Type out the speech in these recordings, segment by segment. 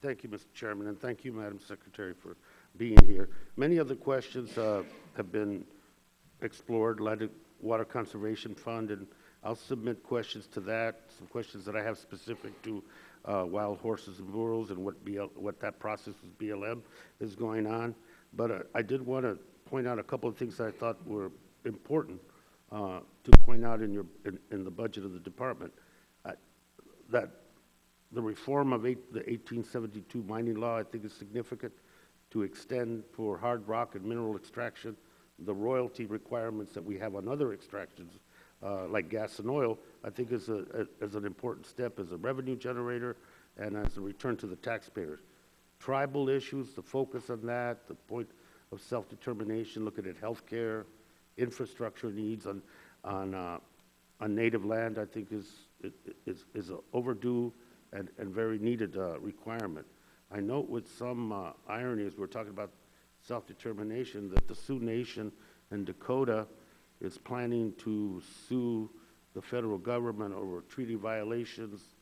Thank you, Mr. Chairman, and thank you, Madam Secretary, for being here. Many of the questions have been explored, like Water Conservation Fund, and I'll submit questions to that, some questions that I have specific to wild horses and burros and what that process with BLM is going on. But I did want to point out a couple of things that I thought were important to point out in the budget of the department. That the reform of the 1872 mining law, I think, is significant to extend for hard rock and mineral extraction the royalty requirements that we have on other extractions, like gas and oil. I think is an important step as a revenue generator and as a return to the taxpayers. Tribal issues, the focus on that, the point of self-determination, looking at healthcare, infrastructure needs on native land, I think is an overdue and very needed requirement. I note with some irony, as we're talking about self-determination, that the Sioux Nation in Dakota is planning to sue the federal government over treaty violations,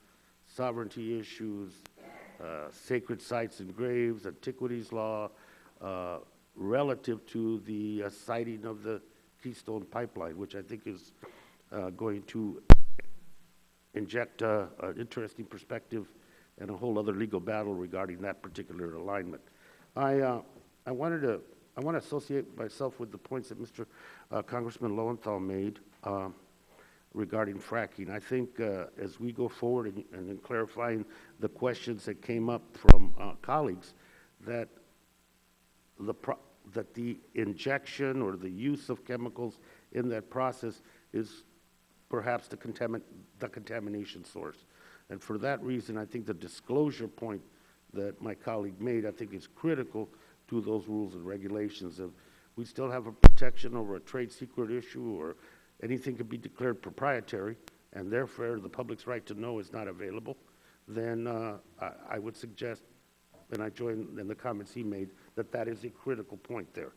sovereignty issues, sacred sites and graves, antiquities law, relative to the siting of the Keystone Pipeline, which I think is going to inject an interesting perspective and a whole other legal battle regarding that particular alignment. I want to associate myself with the points that Mr. Congressman Lowenthal made regarding fracking. I think as we go forward and in clarifying the questions that came up from colleagues, that the injection or the use of chemicals in that process is perhaps the contamination source. And for that reason, I think the disclosure point that my colleague made, I think is critical to those rules and regulations. If we still have a protection over a trade secret issue or anything can be declared proprietary, and therefore the public's right to know is not available, then I would suggest, and I join in the comments he made, that is a critical point there.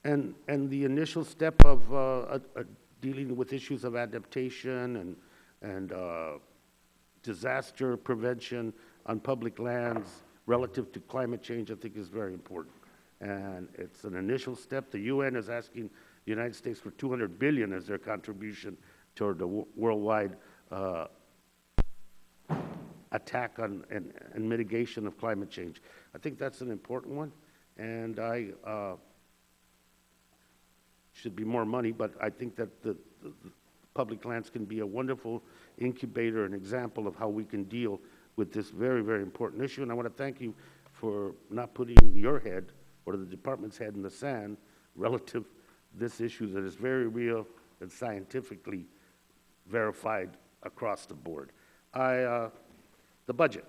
And the initial step of dealing with issues of adaptation and disaster prevention on public lands relative to climate change, I think is very important. And it's an initial step. The UN is asking the United States for $200 billion as their contribution toward the worldwide attack on and mitigation of climate change. I think that's an important one, and should be more money, but I think that the public lands can be a wonderful incubator and example of how we can deal with this very, very important issue. And I want to thank you for not putting your head or the department's head in the sand relative to this issue that is very real and scientifically verified across the board. The budget,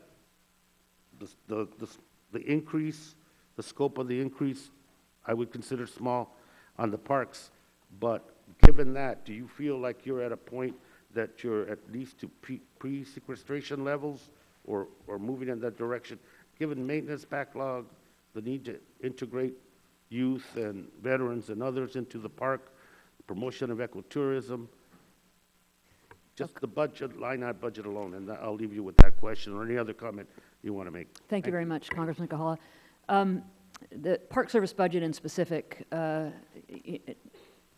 the increase, the scope of the increase, I would consider small on the parks, but given that, do you feel like you're at a point that you're at least to pre-sequestration levels or moving in that direction, given maintenance backlog, the need to integrate youth and veterans and others into the park, promotion of ecotourism, just the budget, line item budget alone, and I'll leave you with that question or any other comment you want to make. Thank you very much, Congressman Kahala. The Park Service budget in specific,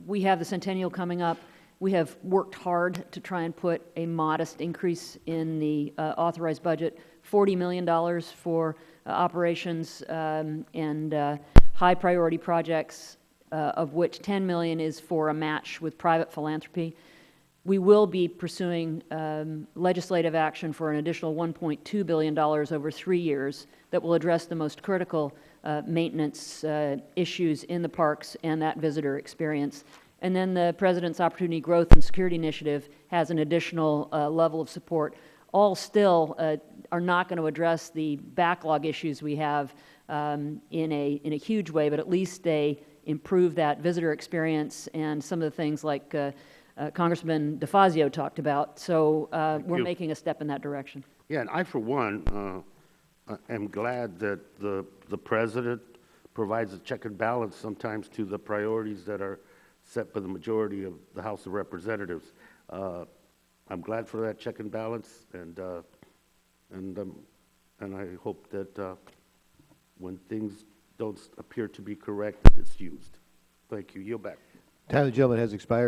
we have the centennial coming up. We have worked hard to try and put a modest increase in the authorized budget, $40 million for operations and high priority projects, of which $10 million is for a match with private philanthropy. We will be pursuing legislative action for an additional $1.2 billion over 3 years that will address the most critical maintenance issues in the parks and that visitor experience. And then the President's Opportunity Growth and Security Initiative has an additional level of support. All still are not going to address the backlog issues we have in a huge way, but at least they improve that visitor experience and some of the things like Congressman DeFazio talked about. So we're making a step in that direction. Yeah, and I, for one, am glad that the President provides a check and balance sometimes to the priorities that are set by the majority of the House of Representatives. I'm glad for that check and balance, and I hope that when things don't appear to be correct, that it's used. Thank you. Yield back. Time of the gentleman has expired.